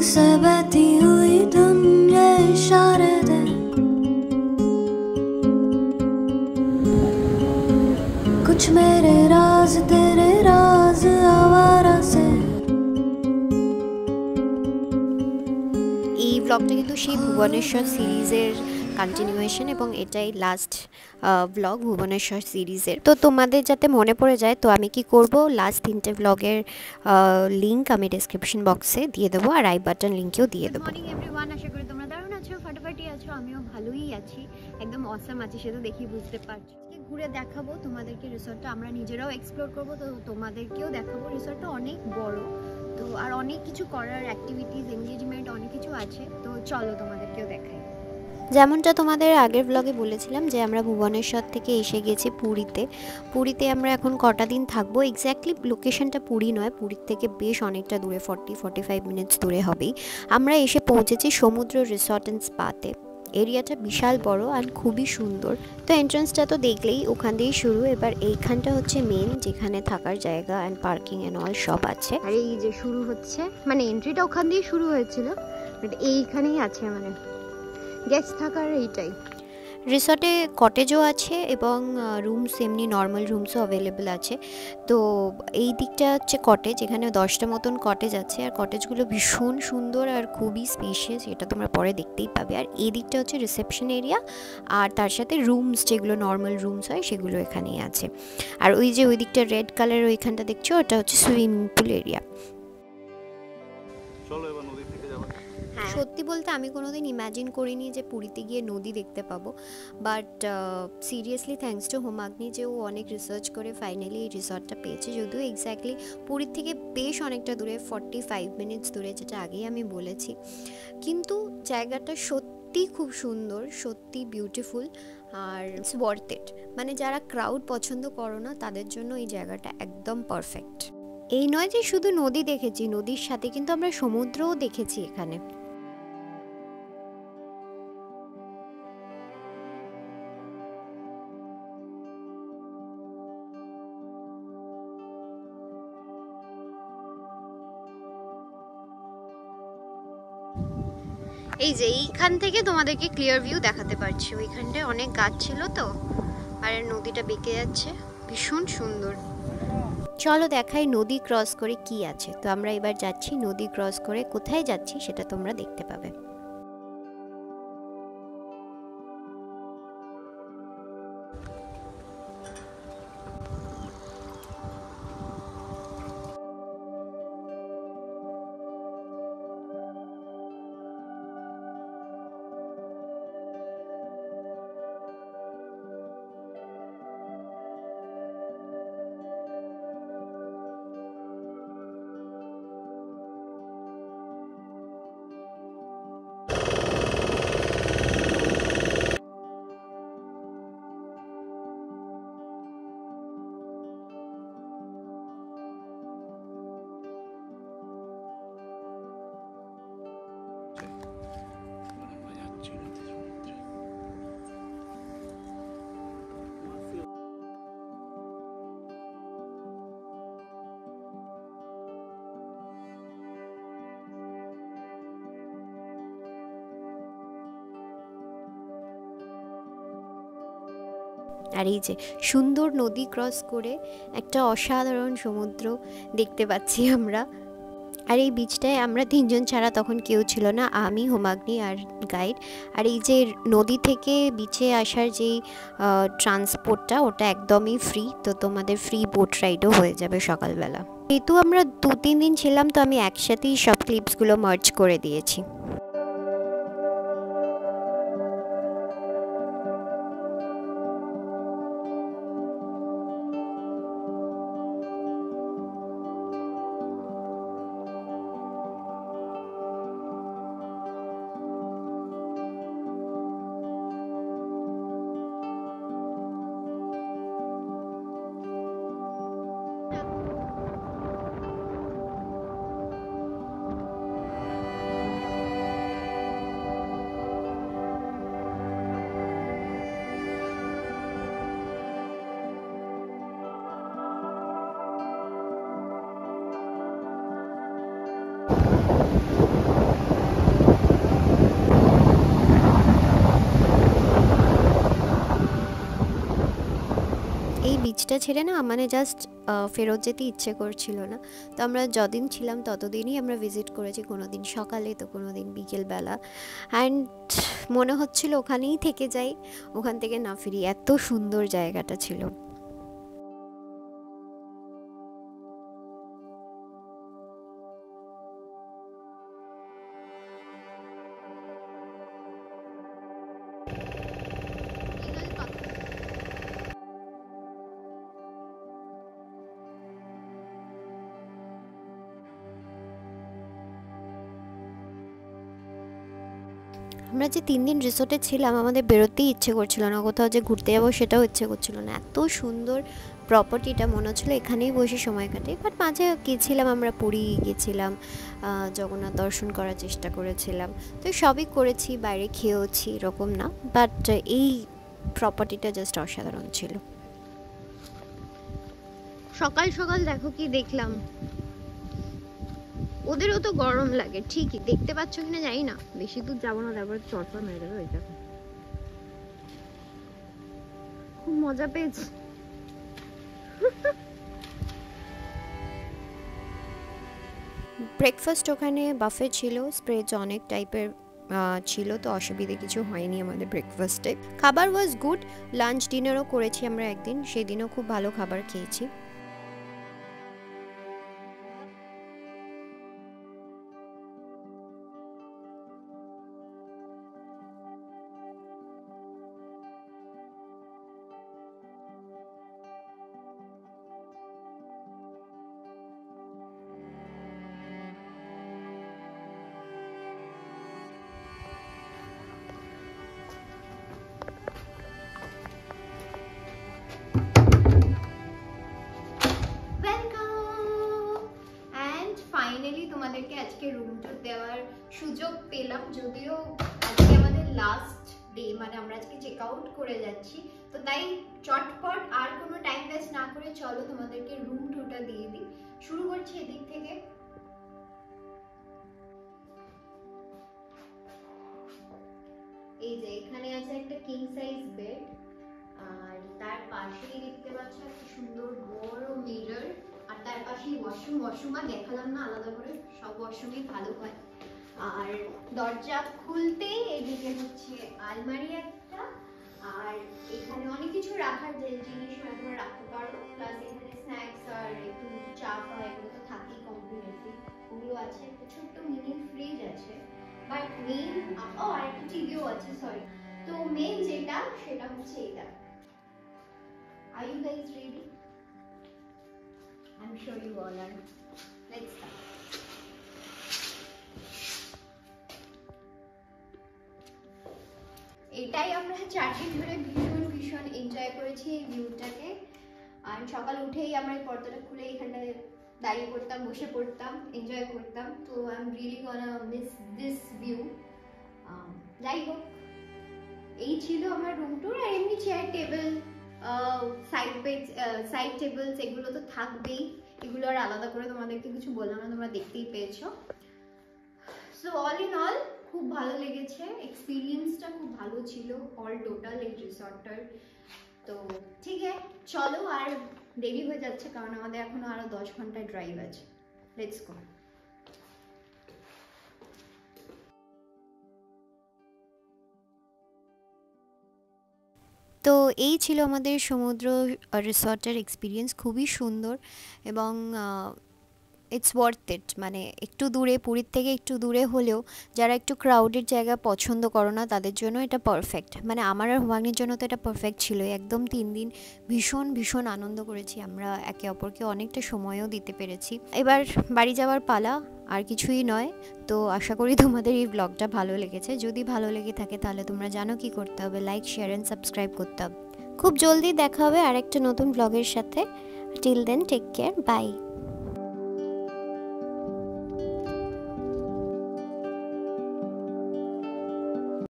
से बहती हुई धुन ये इशारे दे, कुछ मेरे राज तेरे राज आवारा से। এই ব্লগটা কিন্তু সেই ভুবনেশ্বর সিরিজের কন্টিনিউয়েশন এবং এটাই লাস্ট ব্লগ ভুবনেশ্বর সিরিজের। তো তোমাদের যাতে মনে পড়ে যায়, তো আমি কি করব, লাস্ট 3টে ব্লগের লিঙ্ক আমি ডেসক্রিপশন বক্সে দিয়ে দেবো, আর আই বাটন লিঙ্কেও দিয়ে দেবো। মর্নিং এভরিওয়ান, আশা করি তোমরা দারুণ আছো, ফাটাফাটি আছো, আমিও ভালোই আছি, একদম অসাম আছি, সেটা দেখেই বুঝতে পারছি। ঘুরে দেখাবো তোমাদেরকে রিসর্টটা, আমরা নিজেরাও এক্সপ্লোর করবো, তো তোমাদেরকেও দেখাবো। রিসর্টটা অনেক বড়, তো আর অনেক কিছু করার অ্যাক্টিভিটিস, এনগেজমেন্ট অনেক কিছু আছে, তো চলো তোমাদেরকেও দেখাই। যেমনটা তোমাদের আগের ব্লগে বলেছিলাম যে আমরা ভুবনেশ্বর থেকে এসে গেছি পুরীতে। পুরীতে আমরা এখন কটা দিন থাকবো, এক্স্যাক্টলি লোকেশনটা পুরী নয়, পুরীর থেকে বেশ অনেকটা দূরে, 40-45 মিনিটস দূরে হবেই। আমরা এসে পৌঁছেছি সমুদ্র রিসর্ট অ্যান্ড স্পাতে। এরিয়াটা বিশাল বড় আর খুবই সুন্দর। তো এন্ট্রান্সটা তো দেখলেই, ওখান দিয়েই শুরু। এবার এইখানটা হচ্ছে মেন, যেখানে থাকার জায়গা অ্যান্ড পার্কিং অ্যান্ড অল সব আছে। আর এই যে শুরু হচ্ছে, মানে এন্ট্রিটা ওখান দিয়ে শুরু হয়েছিল, বাট এইখানেই আছে, মানে গেস্ট থাকার এইটাই। রিসর্টে কটেজও আছে এবং রুমস, এমনি নর্মাল রুমসও অ্যাভেলেবেল আছে। তো এই দিকটা হচ্ছে কটেজ, এখানে 10টা মতন কটেজ আছে, আর কটেজগুলো ভীষণ সুন্দর আর খুবই স্পেশিয়াস, এটা তোমরা পরে দেখতেই পাবে। আর এই দিকটা হচ্ছে রিসেপশন এরিয়া, আর তার সাথে রুমস, যেগুলো নর্মাল রুমস হয় সেগুলো এখানেই আছে। আর ওই যে ওই দিকটা রেড কালার ওইখানটা দেখছো, ওটা হচ্ছে সুইমিং পুল এরিয়া। চলো এবার নদীর দিকে যাবো। সত্যি বলতে আমি কোনোদিন ইম্যাজিন করিনি যে পুরীতে গিয়ে নদী দেখতে পাবো, বাট সিরিয়াসলি থ্যাঙ্কস টু হোমাগ্নি যে ও অনেক রিসার্চ করে ফাইনালি এই রিসর্টটা পেয়েছে। যদিও এক্স্যাক্টলি পুরীর থেকে বেশ অনেকটা দূরে, 45 মিনিটস দূরে, যেটা আগেই আমি বলেছি, কিন্তু জায়গাটা সত্যি খুব সুন্দর, সত্যি বিউটিফুল, আর ইটস ওয়ার্থ ইট। মানে যারা ক্রাউড পছন্দ করো না, তাদের জন্য এই জায়গাটা একদম পারফেক্ট। এই নয় যে শুধু নদী দেখেছি, নদীর সাথে কিন্তু আমরা সমুদ্রও দেখেছি এখানে। এই যে এইখান থেকে তোমাদেরকে ক্লিয়ার ভিউ দেখাতে পারছি, ওইখানটায় অনেক গাছ ছিল তো, আর নদীটা বেঁকে যাচ্ছে, ভীষণ সুন্দর। চলো দেখাই নদী ক্রস করে কি আছে। তো আমরা এবার যাচ্ছি নদী ক্রস করে, কোথায় যাচ্ছি সেটা তোমরা দেখতে পাবে। আর এই যে সুন্দর নদী ক্রস করে একটা অসাধারণ সমুদ্র দেখতে পাচ্ছি আমরা। আর এই বিচটায় আমরা 3জন ছাড়া তখন কেউ ছিল না, আমি, হোমাগ্নি আর গাইড। আর এই যে নদী থেকে বিচে আসার যেই ট্রান্সপোর্টটা, ওটা একদমই ফ্রি, তো তোমাদের ফ্রি বোট রাইডও হয়ে যাবে সকালবেলা। যেহেতু আমরা 2-3 দিন ছিলাম, তো আমি একসাথেই সব ক্লিপসগুলো মার্জ করে দিয়েছি। এই বিচটা ছেড়ে না মানে জাস্ট ফেরত যেতে ইচ্ছে করছিল না। তো আমরা যদিন ছিলাম ততদিনই আমরা ভিজিট করেছি, কোনো দিন সকালে তো কোনো দিন বিকেলবেলা। অ্যান্ড মনে হচ্ছিল ওখানেই থেকে যাই, ওখান থেকে না ফিরি, এত সুন্দর জায়গাটা ছিল। আমরা যে 3 দিন রিসোর্টে ছিলাম আমাদের বেরোতেই ইচ্ছে করছিল না, কোথাও যে ঘুরতে যাবো সেটাও ইচ্ছে করছিল না। এত সুন্দর প্রপার্টিটা, মনে হচ্ছিলো এখানেই বসে সময় কাটে। বাট মাঝে গিয়েছিলাম আমরা, পুরী গেছিলাম, জগন্নাথ দর্শন করার চেষ্টা করেছিলাম, তো সবই করেছি, বাইরে খেয়েওছি, এরকম না। বাট এই প্রপার্টিটা জাস্ট অসাধারণ ছিল। সকাল সকাল দেখো কি দেখলাম, ওদেরও তো গরম লাগে ঠিকই, দেখতে পাচ্ছ কিনা জানি না, বেশি দূর যাবো না, তারপর চটপা মেরে দেবে। ওই দেখো খুব মজা পেয়েছি। ব্রেকফাস্ট ওখানে বাফে ছিল, স্প্রেজ অনেক টাইপের ছিল, তো অসুবিধে কিছু হয়নি আমাদের ব্রেকফাস্টে। খাবার ওয়াজ গুড। লাঞ্চ ডিনারও করেছি আমরা একদিন, সেদিনও খুব ভালো খাবার খেয়েছি। ফাইনালি তোমাদেরকে আজকে রুম ট্যুর দেওয়ার সুযোগ পেলাম, যদিও আজকে আমাদের লাস্ট ডে, মানে আমরা আজকে চেক আউট করে যাচ্ছি, তো তাই চটপট আর কোনো টাইম ওয়েস্ট না করে চলো তোমাদেরকে রুম ট্যুরটা দিয়ে দিই। শুরু করছি এদিক থেকে। এই যে এখানে আছে একটা কিং সাইজ বেড, আর তার পাশেই দেখতে পাচ্ছ একটা সুন্দর বড় মিরর, আর তার পাশেই ওয়াশরুম। ওয়াশরুম আর দেখালাম না আলাদা করে, সব ওয়াশরুমই ভালো হয়। আর দরজা খুলতেই এদিকে হচ্ছে আলমারি একটা, আর এখানে অনেক কিছু রাখার যে জিনিস তোমরা রাখতে পারো, প্লাস এখানে স্ন্যাক্স আর একটু চা ফা এগুলো তো থাকেই কমপ্লিমেন্টারি, ওগুলো আছে। একটা ছোট্ট মিনি ফ্রিজ আছে, বাট মেইন আর একটা টিভিও আছে, সরি। তো মেইন যেটা সেটা হচ্ছে এটা। Are you guys ready? I'm sure you all are. Let's start. এটাই আমরা 4 দিন ধরে ভীষণ এনজয় করেছি এই ভিউটাকে। আর সকাল উঠেই আমরা এই পর্দাটা খুলে এখানটায় দাঁড়িয়ে পড়তাম, বসে পড়তাম, এনজয় করতাম। তো I am really gonna miss this view. যাই হোক, এই ছিল আমার রুম ট্যুর। আর এমনি চেয়ার টেবিল, সাইড টেবিলস এগুলো তো থাকবেই, এগুলো আর আলাদা করে তোমাদেরকে কিছু বললাম না, তোমরা দেখতেই পেয়েছো। সো অল ইন অল খুব ভালো লেগেছে, এক্সপিরিয়েন্সটা খুব ভালো ছিল অল টোটাল এই রিসর্টটার। তো ঠিক আছে, চলো, আর দেরি হয়ে যাচ্ছে কারণ আমাদের এখনো আরো 10 ঘন্টা ড্রাইভ আছে। Let's go. তো এই ছিল আমাদের সমুদ্র রিসর্টের এক্সপিরিয়েন্স, খুবই সুন্দর এবং ইটস ওয়ার্থ ইট। মানে একটু দূরে, পুরীর থেকে একটু দূরে হলেও যারা একটু ক্রাউডেড জায়গা পছন্দ করো না তাদের জন্য এটা পারফেক্ট। মানে আমার আর হুমায়ুনের জন্য তো এটা পারফেক্ট ছিল। একদম 3 দিন ভীষণ আনন্দ করেছি আমরা, একে অপরকে অনেকটা সময়ও দিতে পেরেছি। এবার বাড়ি যাওয়ার পালা, আর কিছুই নয়। তো আশা করি তোমাদের এই ব্লগটা ভালো লেগেছে। যদি ভালো লেগে থাকে তাহলে তোমরা জানো কি করতে হবে, লাইক, শেয়ার অ্যান্ড সাবস্ক্রাইব করতে হবে। খুব জলদি দেখা হবে আর একটা নতুন ব্লগের সাথে। Till then take care, by.